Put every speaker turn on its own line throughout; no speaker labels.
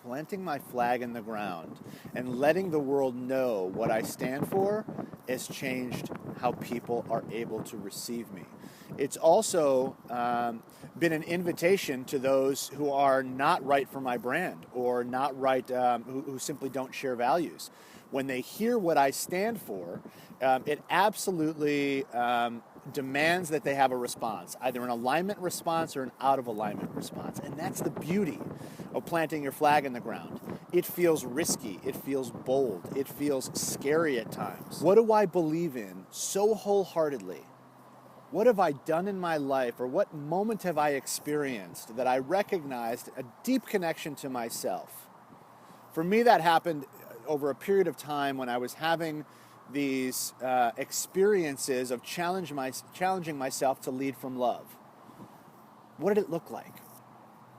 planting my flag in the ground and letting the world know what I stand for has changed how people are able to receive me. It's also been an invitation to those who are not right for my brand or not right, who simply don't share values. When they hear what I stand for, it absolutely demands that they have a response, either an alignment response or an out of alignment response. And that's the beauty of planting your flag in the ground. It feels risky, it feels bold, it feels scary at times. What do I believe in so wholeheartedly? What have I done in my life, or what moment have I experienced that I recognized a deep connection to myself? For me, that happened over a period of time when I was having these experiences of challenging myself to lead from love. What did it look like?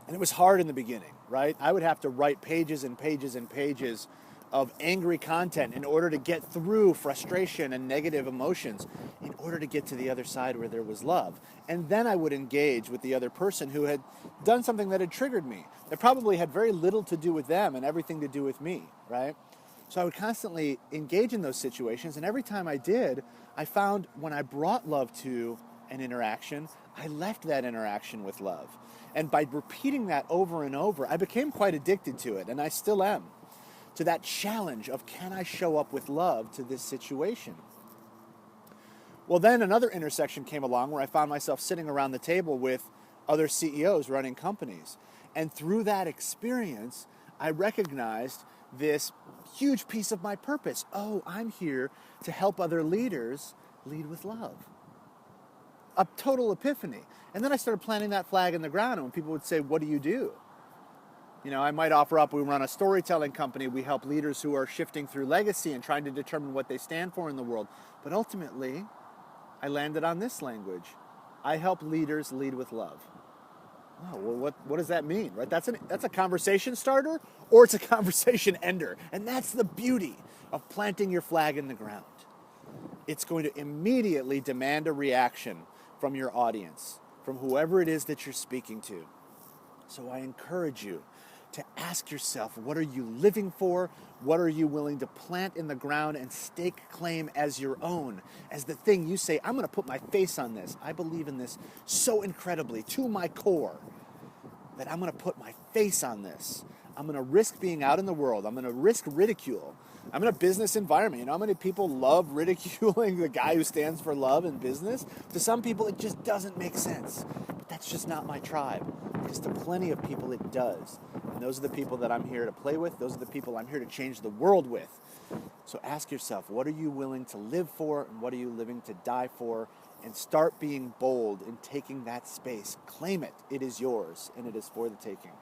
And it was hard in the beginning, right? I would have to write pages and pages and pages of angry content in order to get through frustration and negative emotions in order to get to the other side where there was love. And then I would engage with the other person who had done something that had triggered me. That probably had very little to do with them and everything to do with me, right? So I would constantly engage in those situations, and every time I did, I found when I brought love to an interaction, I left that interaction with love. And by repeating that over and over, I became quite addicted to it, and I still am, to that challenge of, can I show up with love to this situation? Well, then another intersection came along where I found myself sitting around the table with other CEOs running companies. And through that experience, I recognized this huge piece of my purpose. Oh, I'm here to help other leaders lead with love. A total epiphany. And then I started planting that flag in the ground, and when people would say, what do you do? You know, I might offer up, we run a storytelling company. We help leaders who are shifting through legacy and trying to determine what they stand for in the world. But ultimately, I landed on this language. I help leaders lead with love. Oh, well, what does that mean, right? That's a conversation starter, or it's a conversation ender. And that's the beauty of planting your flag in the ground. It's going to immediately demand a reaction from your audience, from whoever it is that you're speaking to. So I encourage you to ask yourself, what are you living for? What are you willing to plant in the ground and stake claim as your own, as the thing you say, I'm going to put my face on this. I believe in this so incredibly, to my core, that I'm going to put my face on this. I'm going to risk being out in the world. I'm going to risk ridicule. I'm in a business environment. You know how many people love ridiculing the guy who stands for love in business? To some people, it just doesn't make sense. But that's just not my tribe. Because to plenty of people, it does. And those are the people that I'm here to play with. Those are the people I'm here to change the world with. So ask yourself, what are you willing to live for, and what are you living to die for? And start being bold in taking that space. Claim it. It is yours, and it is for the taking.